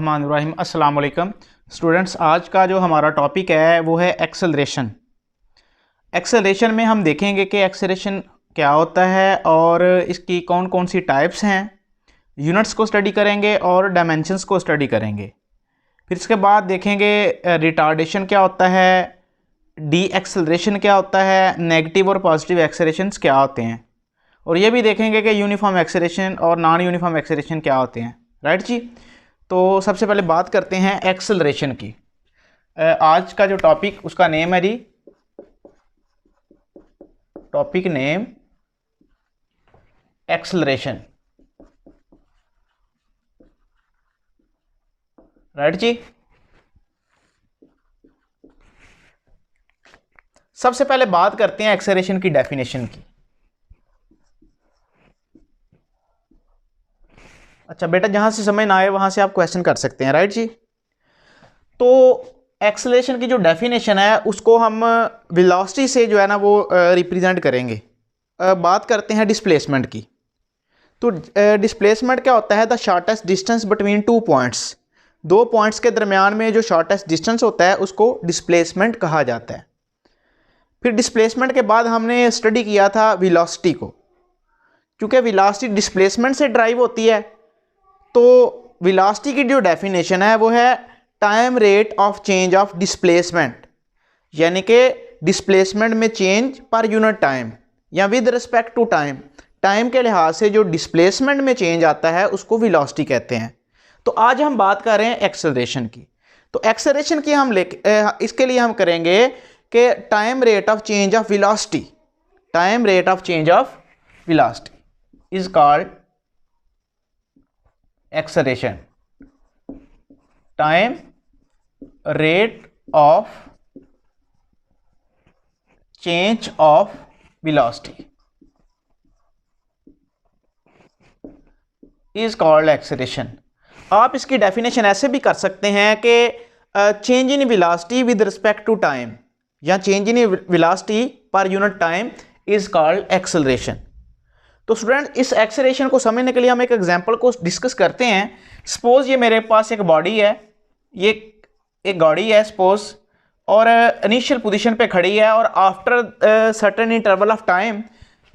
बिस्मिल्लाहिर्रहमानिर्रहीम। अस्सलाम वालेकुम स्टूडेंट्स, आज का जो हमारा टॉपिक है वो है एक्सेलरेशन। एक्सेलरेशन में हम देखेंगे कि एक्सेलरेशन क्या होता है और इसकी कौन कौन सी टाइप्स हैं। यूनिट्स को स्टडी करेंगे और डायमेंशंस को स्टडी करेंगे। फिर इसके बाद देखेंगे रिटार्डेशन क्या होता है, डी एक्सेलरेशन क्या होता है, नेगेटिव और पॉजिटिव एक्सेलरेशंस क्या होते हैं, और ये भी देखेंगे कि यूनिफॉर्म एक्सेलरेशन और नॉन यूनिफॉर्म एक्सेलरेशन क्या होते हैं। राइट जी। तो सबसे पहले बात करते हैं एक्सेलरेशन की। आज का जो टॉपिक उसका नेम है जी, टॉपिक नेम एक्सेलरेशन। राइट जी। सबसे पहले बात करते हैं एक्सेलरेशन की डेफिनेशन की। अच्छा बेटा, जहां से समझ ना आए वहां से आप क्वेश्चन कर सकते हैं। राइट जी। तो एक्सेलरेशन की जो डेफिनेशन है उसको हम वेलोसिटी से जो है ना वो रिप्रेजेंट करेंगे। बात करते हैं डिस्प्लेसमेंट की। तो डिस्प्लेसमेंट क्या होता है? The shortest distance between two points. दो पॉइंट्स के दरमियान में जो शॉर्टेस्ट डिस्टेंस होता है उसको डिस्प्लेसमेंट कहा जाता है। फिर डिस्प्लेसमेंट के बाद हमने स्टडी किया था वेलोसिटी को, क्योंकि वेलोसिटी डिस्प्लेसमेंट से ड्राइव होती है। तो वेलोसिटी की जो डेफिनेशन है वो है time rate of change of displacement, यानी कि डिस्प्लेसमेंट में चेंज पर यूनिट टाइम या with respect to time. Time के लिहाज से जो डिस्प्लेसमेंट में चेंज आता है उसको वेलोसिटी कहते हैं। तो आज हम बात कर रहे हैं एक्सेलरेशन की। तो एक्सेलरेशन की हम इसके लिए हम करेंगे कि time rate of change of velocity, time rate of change of velocity is called acceleration. Time rate of change of velocity is called acceleration. आप इसकी डेफिनेशन ऐसे भी कर सकते हैं कि change in velocity with respect to time या change in velocity per unit time is called acceleration. तो स्टूडेंट, इस एक्सेलरेशन को समझने के लिए हम एक एग्जांपल को डिस्कस करते हैं। सपोज ये मेरे पास एक बॉडी है, ये एक गाड़ी है सपोज, और इनिशियल पोजीशन पे खड़ी है, और after certain interval of time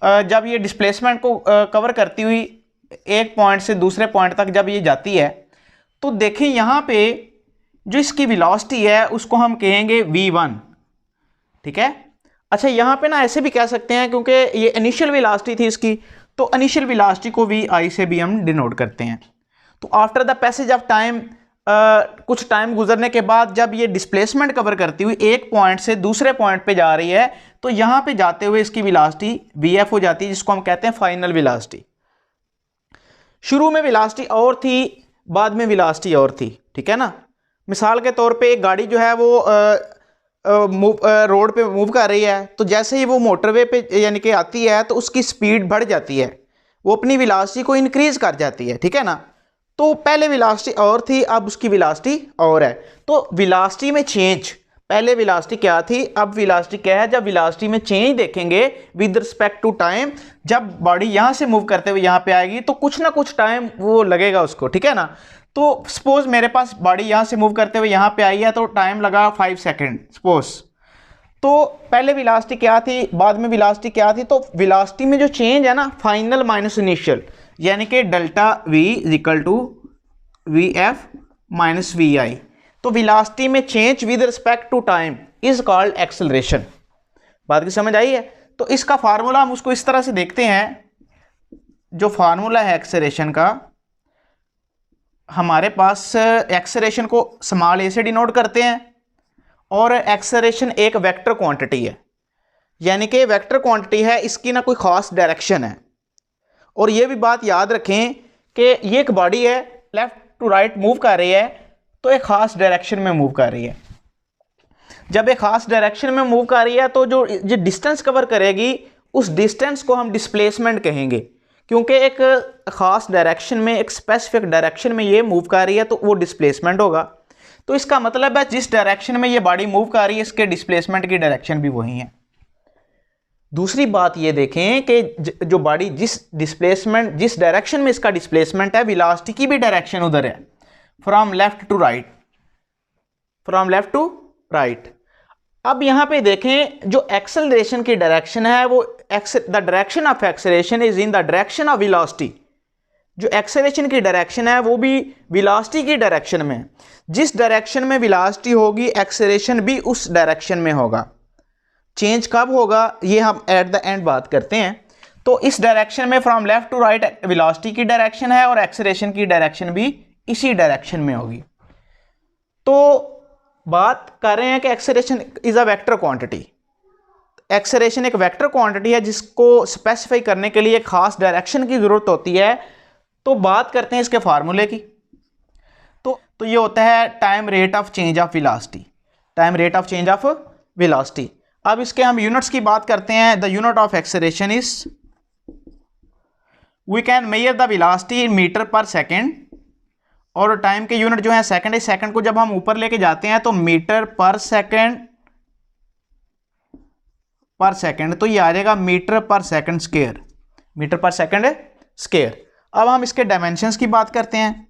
जब ये डिस्प्लेसमेंट को कवर करती हुई एक पॉइंट से दूसरे पॉइंट तक जब ये जाती है, तो देखें यहाँ पे जो इसकी वेलोसिटी है उसको हम कहेंगे v1। ठीक है। अच्छा, यहाँ पे ना ऐसे भी कह सकते हैं क्योंकि ये इनिशियल वेलोसिटी थी इसकी, तो इनिशियल वेलोसिटी को vi से भी हम डिनोट करते हैं। तो after the passage of time, कुछ टाइम गुजरने के बाद जब ये डिस्प्लेसमेंट कवर करती हुई एक पॉइंट से दूसरे पॉइंट पे जा रही है, तो यहाँ पे जाते हुए इसकी वेलोसिटी vf हो जाती है, जिसको हम कहते हैं फाइनल वेलोसिटी। शुरू में वेलोसिटी और थी, बाद में वेलोसिटी और थी। ठीक है ना। मिसाल के तौर पे एक गाड़ी जो है वो रोड पे मूव कर रही है, तो जैसे ही वो मोटरवे पे यानी कि आती है तो उसकी स्पीड बढ़ जाती है, वो अपनी वेलोसिटी को इंक्रीज कर जाती है। ठीक है ना। तो पहले वेलोसिटी और थी, अब उसकी वेलोसिटी और है। तो वेलोसिटी में चेंज, पहले वेलोसिटी क्या थी, अब वेलोसिटी क्या है। जब वेलोसिटी में चेंज देखेंगे विद रिस्पेक्ट टू टाइम, जब बॉडी यहाँ से मूव करते हुए यहाँ पे आएगी तो कुछ ना कुछ टाइम वो लगेगा उसको। ठीक है ना। तो सपोज मेरे पास बॉडी यहाँ से मूव करते हुए यहाँ पे आई है, तो टाइम लगा 5 सेकेंड सपोज। तो पहले वेलोसिटी क्या थी, बाद में वेलोसिटी क्या थी। तो वेलोसिटी में जो चेंज है ना, फाइनल माइनस इनिशियल, यानी कि delta v is equal to vf minus vi। तो वेलोसिटी में change with respect to time is called acceleration. बात की समझ आई है? तो इसका फार्मूला हम उसको इस तरह से देखते हैं। जो फार्मूला है एक्सेलरेशन का, हमारे पास एक्सेलरेशन को स्मॉल a से डिनोट करते हैं, और एक्सेलरेशन एक वेक्टर क्वांटिटी है, यानी कि वेक्टर क्वांटिटी है, इसकी ना कोई खास डायरेक्शन है। और ये भी बात याद रखें कि ये एक बॉडी है, लेफ्ट टू राइट मूव कर रही है, तो एक खास डायरेक्शन में मूव कर रही है। जब एक खास डायरेक्शन में मूव कर रही है तो जो डिस्टेंस कवर करेगी उस डिस्टेंस को हम डिस्प्लेसमेंट कहेंगे, क्योंकि एक खास डायरेक्शन में, एक स्पेसिफिक डायरेक्शन में ये मूव कर रही है तो वो डिस्प्लेसमेंट होगा। तो इसका मतलब है जिस डायरेक्शन में ये बॉडी मूव कर रही है इसके डिस्प्लेसमेंट की डायरेक्शन भी वही है। दूसरी बात ये देखें कि जो बॉडी जिस डायरेक्शन में इसका डिस्प्लेसमेंट है, वेलोसिटी की भी डायरेक्शन उधर है। From left to right, from left to right. अब यहां पे देखें जो एक्सेलरेशन की डायरेक्शन है वो the direction of acceleration is in the direction of velocity. जो एक्सेलरेशन की डायरेक्शन है वो भी वेलोसिटी की डायरेक्शन में, जिस डायरेक्शन में वेलोसिटी होगी एक्सेलरेशन भी उस डायरेक्शन में होगा। चेंज कब होगा ये हम एट द एंड बात करते हैं। तो इस डायरेक्शन में from left to right velocity की डायरेक्शन है और एक्सेलरेशन की डायरेक्शन भी इसी डायरेक्शन में होगी। तो बात कर रहे हैं कि acceleration is a vector quantity. Acceleration एक वेक्टर क्वांटिटी है जिसको स्पेसिफाई करने के लिए खास डायरेक्शन की जरूरत होती है। तो बात करते हैं इसके फार्मूले की। तो ये होता है time rate of change of velocity, time rate of change of velocity. अब इसके हम यूनिट्स की बात करते हैं। The unit of acceleration is, we can measure the velocity in metre per second, और टाइम के यूनिट जो है सेकंड है। सेकंड को जब हम ऊपर लेके जाते हैं तो मीटर पर सेकंड तो ये आ जाएगा metre per second square, metre per second square. अब हम इसके डायमेंशंस की बात करते हैं।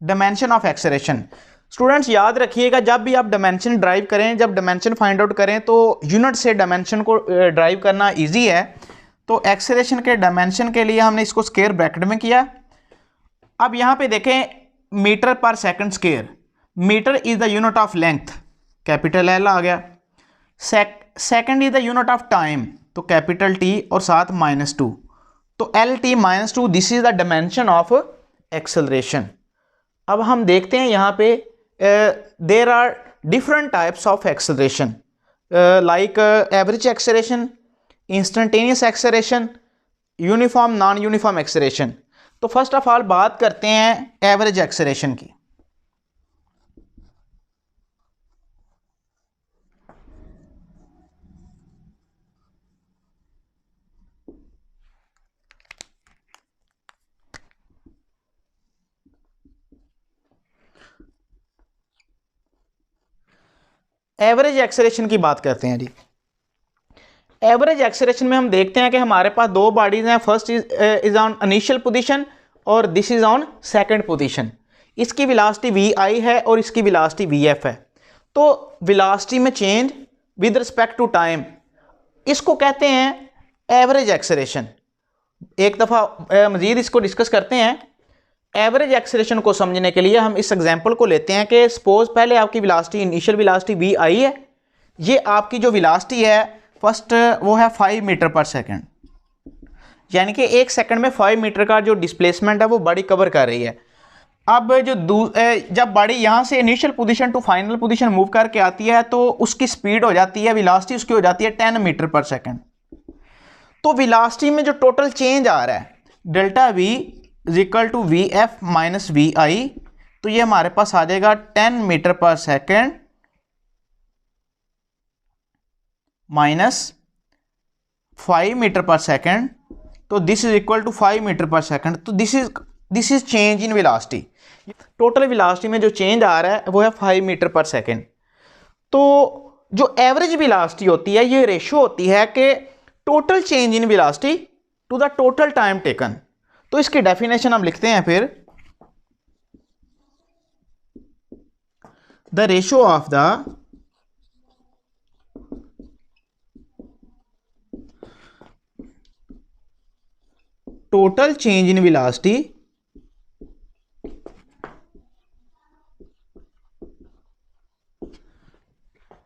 डायमेंशन ऑफ एक्सेलरेशन, स्टूडेंट्स याद रखिएगा जब भी आप डायमेंशन ड्राइव करें, जब डायमेंशन फाइंड आउट करें तो यूनिट से डायमेंशन को ड्राइव करना इजी है। तो एक्सेलरेशन के डायमेंशन के लिए हमने इसको स्क्वायर ब्रैकेट में किया। अब यहां पे देखें metre per second square, metre is the unit of length, capital L आ गया। Second is the unit of time, तो कैपिटल टी और साथ -2, तो L T -2, this is the dimension of acceleration. अब हम देखते हैं यहाँ पे there are different types of acceleration like average acceleration, instantaneous acceleration, uniform non uniform acceleration. तो फर्स्ट ऑफ ऑल बात करते हैं एवरेज एक्सेलरेशन की। एवरेज एक्सेलरेशन की बात करते हैं जी। एवरेज एक्सेलरेशन में हम देखते हैं कि हमारे पास दो बॉडीज हैं, first is on initial position और this is on second position. इसकी वेलोसिटी वी आई है और इसकी वेलोसिटी वी एफ है। तो वेलोसिटी में change with respect to time, इसको कहते हैं एवरेज एक्सेलरेशन। एक दफ़ा मज़ीद इसको डिस्कस करते हैं। एवरेज एक्सेलरेशन को समझने के लिए हम इस एग्जांपल को लेते हैं कि सपोज पहले आपकी velocity initial velocity v i है, ये आपकी जो वेलोसिटी है फर्स्ट वो है 5 मीटर पर सेकंड, यानी कि 1 सेकंड में 5 मीटर का जो डिस्प्लेसमेंट है वो बॉडी कवर कर रही है। अब जब बॉडी यहाँ से initial position to final position move करके आती है तो उसकी स्पीड हो जाती है, वेलोसिटी उसकी हो जाती है 10 मीटर पर सेकंड। तो वेलोसिटी में जो टोटल चेंज आ रहा है delta v is equal to v F minus we i, तो ये हमारे पास आ जाएगा 10 metre per second minus 5 metre per second, तो this is equal to 5 metre per second. तो this is change in velocity. Total velocity में जो चेंज आ रहा है वो है 5 मीटर पर सेकंड। तो जो एवरेज वेलोसिटी होती है ये रेशो होती है कि total change in velocity to the total time taken. तो इसकी डेफिनेशन हम लिखते हैं फिर, the ratio of the total change in velocity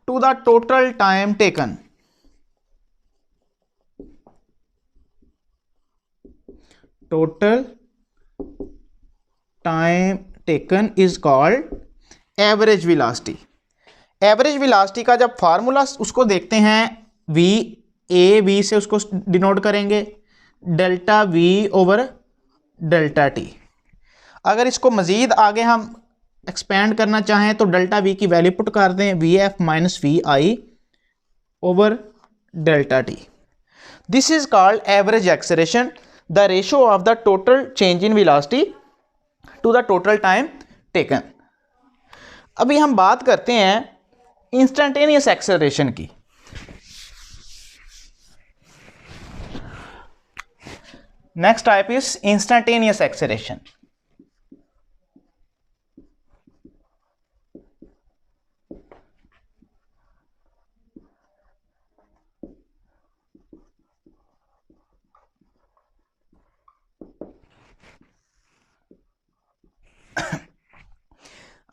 to the total time taken, total time taken is called average velocity। Average velocity का जब formula उसको देखते हैं, वी ए वी से उसको डिनोट करेंगे delta V over delta T. अगर इसको मज़ीद आगे हम एक्सपेंड करना चाहें तो डेल्टा वी की वैल्यू पुट कर दें V F minus we I over delta T. This is called average acceleration, the ratio of the total change in velocity to the total time taken. अभी हम बात करते हैं इंस्टेंटेनियस एक्सेलरेशन की। Next type is instantaneous acceleration.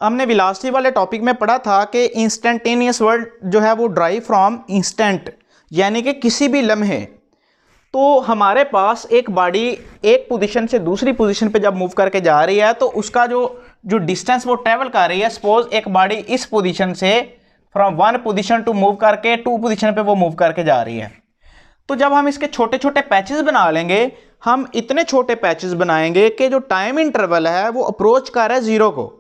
हमने velocity वाले topic में पढ़ा था कि इंस्टेंटेनियस वर्ड जो है वो ड्राइव फ्रॉम इंस्टेंट, यानी कि किसी भी लम्हे। तो हमारे पास एक बॉडी एक पोजीशन से दूसरी पोजीशन पे जब मूव करके जा रही है तो उसका जो डिस्टेंस वो ट्रेवल कर रही है, सपोज एक बॉडी इस पोजीशन से from one position to move करके टू पोजीशन पे वो मूव करके जा रही है। तो जब हम इसके छोटे छोटे पैचेस बना लेंगे, हम इतने छोटे पैचेस बनाएंगे कि जो टाइम इंटरवल है वो अप्रोच कर रहा है जीरो को।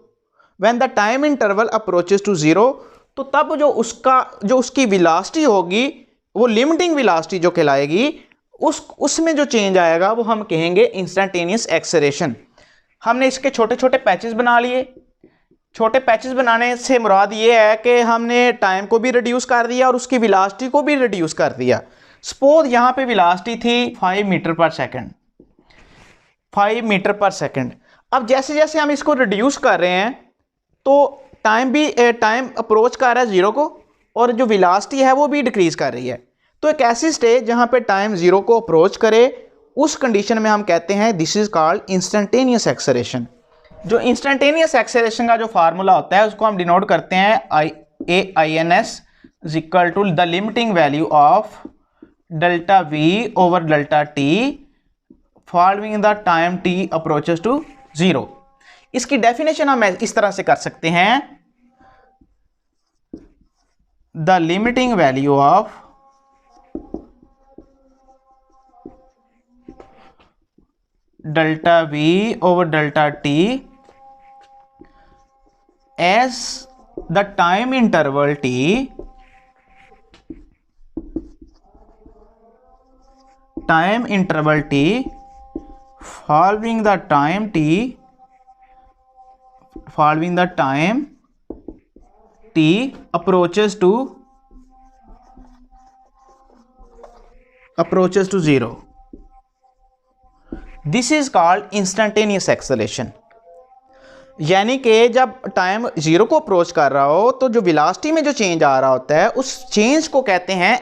When the time interval approaches to zero, तो तब जो उसकी वेलोसिटी होगी वो लिमिटिंग वेलोसिटी जो कहलाएगी, उसमें जो चेंज आएगा वो हम कहेंगे इंस्टेंटेनियस एक्सेलरेशन। हमने इसके छोटे छोटे पैचेस बना लिए। छोटे पैचेस बनाने से मुराद ये है कि हमने टाइम को भी रिड्यूस कर दिया और उसकी वेलोसिटी को भी रिड्यूस कर दिया। सपोज यहाँ पे वेलोसिटी थी 5 metre per second, 5 metre per second. अब जैसे जैसे हम इसको रिड्यूस कर रहे हैं तो टाइम अप्रोच कर रहा है जीरो को और जो वेलोसिटी है वो भी डिक्रीज कर रही है। तो एक ऐसी स्टेज जहाँ पे टाइम जीरो को अप्रोच करे, उस कंडीशन में हम कहते हैं this is called instantaneous acceleration. जो इंस्टेंटेनियस एक्सेलरेशन का जो फार्मूला होता है उसको हम डिनोट करते हैं AINS is equal to the limiting value of delta V over delta T following the time T approaches to zero. इसकी डेफिनेशन हम इस तरह से कर सकते हैं, the limiting value of delta V over delta T as the time interval T following the time T approaches to zero. This is called instantaneous acceleration। यानी कि जब टाइम जीरो को अप्रोच कर रहा हो तो जो वेलोसिटी में जो चेंज आ रहा होता है उस चेंज को कहते हैं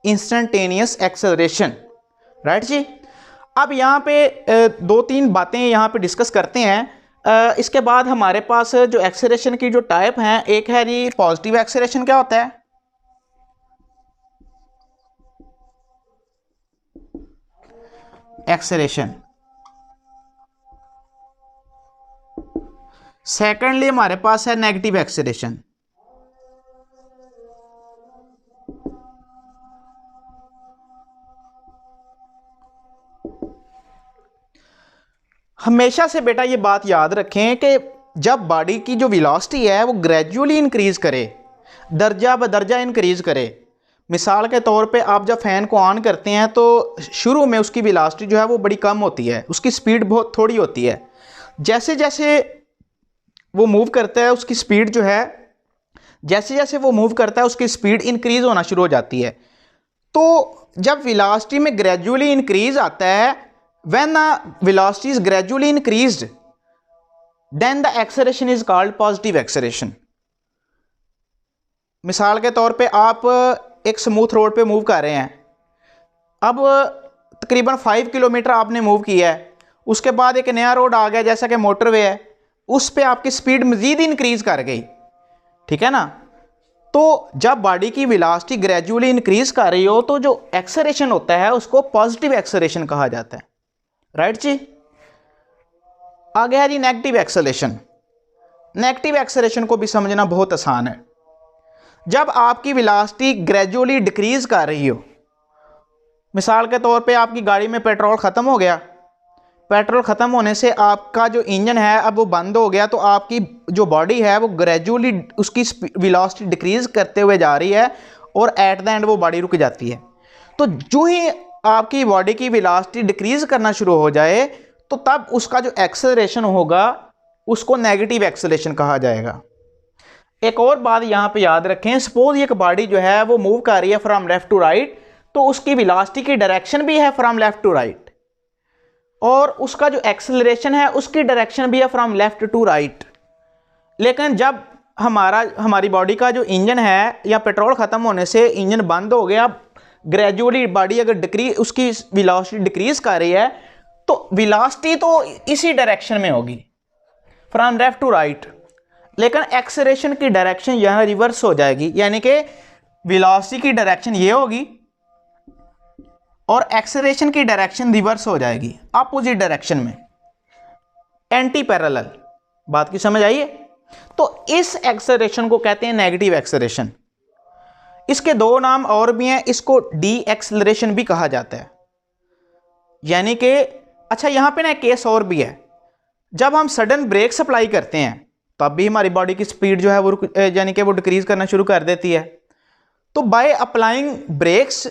इंस्टेंटेनियस एक्सेलरेशन। राइट जी। अब यहाँ पे दो तीन बातें यहाँ पे डिस्कस करते हैं। इसके बाद हमारे पास जो एक्सेलरेशन की जो टाइप हैं, एक है जी पॉजिटिव एक्सेलरेशन। क्या होता है? एक्सेलरेशन। सेकेंडली हमारे पास है नेगेटिव एक्सेलरेशन। हमेशा से बेटा ये बात याद रखें कि जब बॉडी की जो वेलोसिटी है वो ग्रेजुअली इंक्रीज करे, दर्जा बदर्जा इंक्रीज करे। मिसाल के तौर पे आप जब फ़ैन को ऑन करते हैं तो शुरू में उसकी वेलोसिटी जो है वो बड़ी कम होती है, उसकी स्पीड बहुत थोड़ी होती है। जैसे जैसे वो मूव करता है उसकी स्पीड जो है, जैसे जैसे वो मूव करता है उसकी स्पीड इंक्रीज होना शुरू हो जाती है। तो जब वेलोसिटी में ग्रेजुअली इंक्रीज आता है, when the velocity is gradually increased, then the acceleration is called positive acceleration। मिसाल के तौर पे आप एक स्मूथ रोड पे मूव कर रहे हैं, अब तकरीबन 5 किलोमीटर आपने मूव किया है, उसके बाद एक नया रोड आ गया जैसा कि मोटरवे है, उस पे आपकी स्पीड मज़ीद इंक्रीज कर गई। ठीक है ना। तो जब बॉडी की वेलोसिटी ग्रेजुअली इंक्रीज कर रही हो तो जो एक्सेलरेशन होता है उसको पॉजिटिव एक्सेलरेशन कहा जाता है। राइट जी। आगे है जी नेगेटिव एक्सेलरेशन। नेगेटिव एक्सेलरेशन को भी समझना बहुत आसान है। जब आपकी वेलोसिटी ग्रेजुअली डिक्रीज कर रही हो, मिसाल के तौर पे आपकी गाड़ी में पेट्रोल ख़त्म हो गया, पेट्रोल ख़त्म होने से आपका जो इंजन है अब वो बंद हो गया, तो आपकी जो बॉडी है वो ग्रेजुअली उसकी वेलोसिटी डिक्रीज करते हुए जा रही है और एट द एंड वो बॉडी रुक जाती है। तो जो ही आपकी बॉडी की वेलोसिटी डिक्रीज करना शुरू हो जाए तो तब उसका जो एक्सेलरेशन होगा उसको नेगेटिव एक्सेलरेशन कहा जाएगा। एक और बात यहाँ पे याद रखें, सपोज एक बॉडी जो है वो मूव कर रही है फ्रॉम लेफ्ट टू राइट, तो उसकी वेलोसिटी की डायरेक्शन भी है फ्रॉम लेफ्ट टू राइट। और उसका जो एक्सेलरेशन है उसकी डायरेक्शन भी है फ्रॉम लेफ्ट टू राइट। लेकिन जब हमारी बॉडी का जो इंजन है या पेट्रोल ख़त्म होने से इंजन बंद हो गया, ग्रेजुअली बॉडी अगर उसकी वेलोसिटी डिक्रीज कर रही है तो वेलोसिटी तो इसी डायरेक्शन में होगी फ्रॉम लेफ्ट टू राइट, लेकिन एक्सेलरेशन की डायरेक्शन यहाँ रिवर्स हो जाएगी, यानी कि वेलोसिटी की डायरेक्शन ये होगी और एक्सेलरेशन की डायरेक्शन रिवर्स हो जाएगी अपोजिट डायरेक्शन में, एंटी पैरेलल। बात की समझ आई है? तो इस एक्सेलरेशन को कहते हैं नेगेटिव एक्सेलरेशन। इसके दो नाम और भी हैं, इसको डी एक्सेलरेशन भी कहा जाता है। यानी कि अच्छा यहां पे ना एक केस और भी है, जब हम सडन ब्रेक अप्लाई करते हैं तब भी हमारी बॉडी की स्पीड जो है वो यानी कि वो डिक्रीज करना शुरू कर देती है। तो बाय अप्लाइंग ब्रेक्स,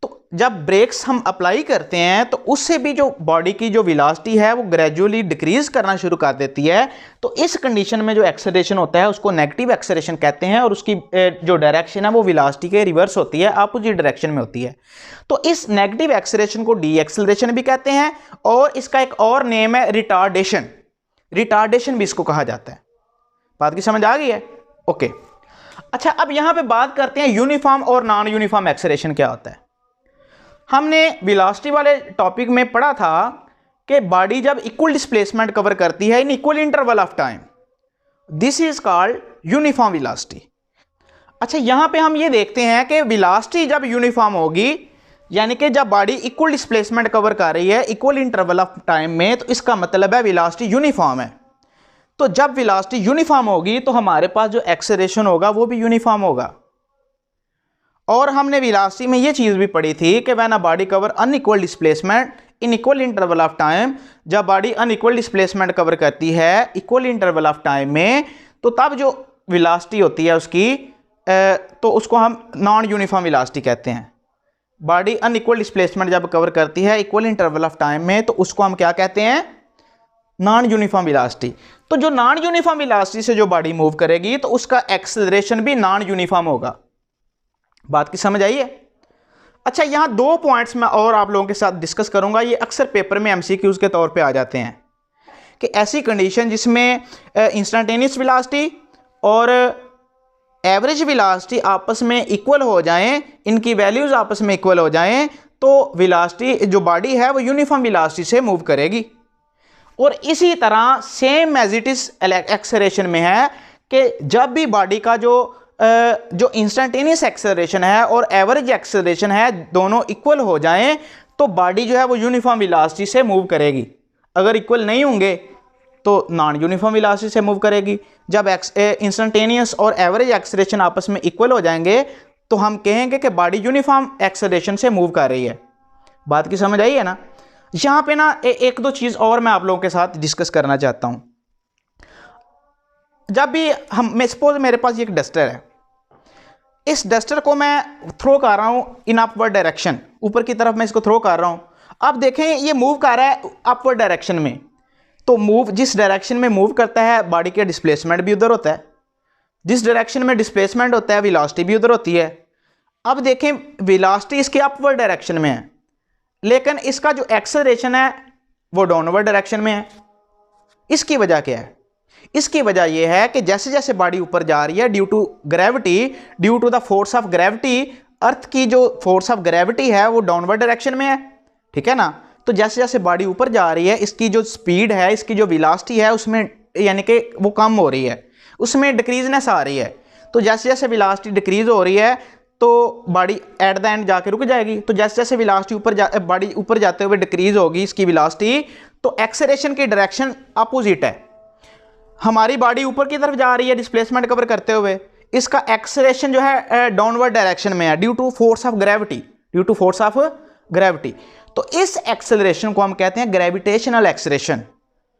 तो जब ब्रेक्स हम अप्लाई करते हैं तो उससे भी जो बॉडी की जो वेलोसिटी है वो ग्रेजुअली डिक्रीज करना शुरू कर देती है। तो इस कंडीशन में जो एक्सेलरेशन होता है उसको नेगेटिव एक्सेलरेशन कहते हैं और उसकी जो डायरेक्शन है वो वेलोसिटी के रिवर्स होती है, अपोजिट डायरेक्शन में होती है। तो इस नेगेटिव एक्सेलरेशन को डी एक्सेलरेशन भी कहते हैं और इसका एक और नेम है रिटार्डेशन। रिटार्डेशन भी इसको कहा जाता है। बात की समझ आ गई है? ओके। अच्छा अब यहां पे बात करते हैं यूनिफॉर्म और नॉन यूनिफॉर्म एक्सेलरेशन क्या होता है। हमने वेलोसिटी वाले टॉपिक में पढ़ा था कि बॉडी जब इक्वल डिस्प्लेसमेंट कवर करती है in equal interval of time, this is called uniform velocity. अच्छा यहां पे हम ये देखते हैं कि वेलोसिटी जब यूनिफॉर्म होगी, यानी कि जब बॉडी इक्वल डिस्प्लेसमेंट कवर कर रही है इक्वल इंटरवल ऑफ टाइम में, तो इसका मतलब है वेलोसिटी यूनिफॉर्म है। तो जब वेलोसिटी यूनिफॉर्म होगी तो हमारे पास जो एक्सेलरेशन होगा वो भी यूनिफॉर्म होगा। और हमने वेलोसिटी में ये चीज़ भी पढ़ी थी कि when a body cover unequal displacement in equal interval of time, जब बॉडी अनइक्वल डिस्प्लेसमेंट कवर करती है इक्वल इंटरवल ऑफ टाइम में, तो तब जो वेलोसिटी होती है उसकी तो उसको हम नॉन यूनिफॉर्म वेलोसिटी कहते हैं। बॉडी अनइक्वल डिस्प्लेसमेंट जब कवर करती है इक्वल इंटरवल ऑफ टाइम में तो उसको हम क्या कहते हैं? Non uniform velocity. तो जो नॉन यूनिफॉर्म वेलोसिटी से जो बॉडी मूव करेगी तो उसका एक्सेलरेशन भी नॉन यूनिफॉर्म होगा। बात की समझ आई है? अच्छा यहां दो पॉइंट्स मैं और आप लोगों के साथ डिस्कस करूंगा, ये अक्सर पेपर में एमसीक्यूज के तौर पे आ जाते हैं कि ऐसी कंडीशन जिसमें इंस्टेंटेनियस वेलोसिटी और एवरेज वेलोसिटी आपस में इक्वल हो जाएं, इनकी वैल्यूज आपस में इक्वल हो जाएं, तो वेलोसिटी जो बॉडी है वो यूनिफॉर्म वेलोसिटी से मूव करेगी। और इसी तरह same as it is acceleration में है कि जब भी बॉडी का जो इंस्टेंटेनियस एक्सेलरेशन है और एवरेज एक्सेलरेशन है दोनों इक्वल हो जाएं तो बॉडी जो है वो यूनिफॉर्म वेलोसिटी से मूव करेगी। अगर इक्वल नहीं होंगे तो नॉन यूनिफॉर्म वेलोसिटी से मूव करेगी। जब इंस्टेंटेनियस और एवरेज एक्सेलरेशन आपस में इक्वल हो जाएंगे तो हम कहेंगे कि बॉडी यूनिफॉर्म एक्सेलरेशन से मूव कर रही है। बात की समझ आई है ना? यहां पे ना एक दो चीज और मैं आप लोगों के साथ डिस्कस करना चाहता हूं। जब भी मैं सपोज मेरे पास एक डस्टर है, इस डस्टर को मैं थ्रो कर रहा हूं इन अपवर्ड डायरेक्शन, ऊपर की तरफ मैं इसको थ्रो कर रहा हूं। अब देखें ये मूव कर रहा है अपवर्ड डायरेक्शन में, तो मूव जिस डायरेक्शन में मूव करता है बॉडी के डिस्प्लेसमेंट भी उधर होता है, जिस डायरेक्शन में डिस्प्लेसमेंट होता है वेलोसिटी भी उधर होती है। अब देखें वेलोसिटी इसके अपवर्ड डायरेक्शन में है, लेकिन इसका जो एक्सेलरेशन है वो डाउनवर्ड डायरेक्शन में है। इसकी वजह क्या है? इसकी वजह यह है कि जैसे जैसे बॉडी ऊपर जा रही है due to gravity, due to the force of gravity, earth की जो फोर्स ऑफ ग्रेविटी है वो डाउनवर्ड डायरेक्शन में है, ठीक है ना? तो जैसे जैसे बॉडी ऊपर जा रही है इसकी जो स्पीड है, इसकी जो वेलोसिटी है उसमें यानी कि वो कम हो रही है, उसमें डिक्रीजनेस आ रही है। तो जैसे जैसे वेलोसिटी डिक्रीज हो रही है तो बॉडी एट द एंड जाके रुक जाएगी। तो जैसे जैसे वेलोसिटी बॉडी ऊपर जाते हुए डिक्रीज होगी इसकी वेलोसिटी, तो एक्सेलरेशन की डायरेक्शन अपोजिट है। हमारी बॉडी ऊपर की तरफ जा रही है डिस्प्लेसमेंट कवर करते हुए, इसका एक्सेलरेशन जो है डाउनवर्ड डायरेक्शन में है due to force of gravity, due to force of gravity. तो इस एक्सेलरेशन को हम कहते हैं ग्रेविटेशनल एक्सेलरेशन।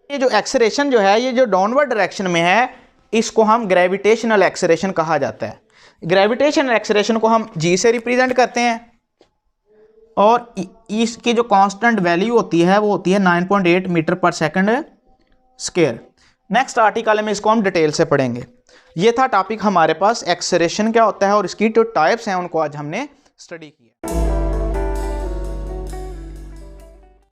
ये जो एक्सेलरेशन जो है ये जो डाउनवर्ड डायरेक्शन में है इसको हम ग्रेविटेशनल एक्सेलरेशन कहा जाता है। ग्रेविटेशनल एक्सेलरेशन को हम जी से रिप्रेजेंट करते हैं और इसकी जो कांस्टेंट वैल्यू होती है वो होती है 9.8 metre per second square. Next article में इसको हम डिटेल से पढ़ेंगे। ये था टॉपिक हमारे पास, एक्सेलरेशन क्या होता है और इसकी जो टाइप्स हैं उनको आज हमने स्टडी किया।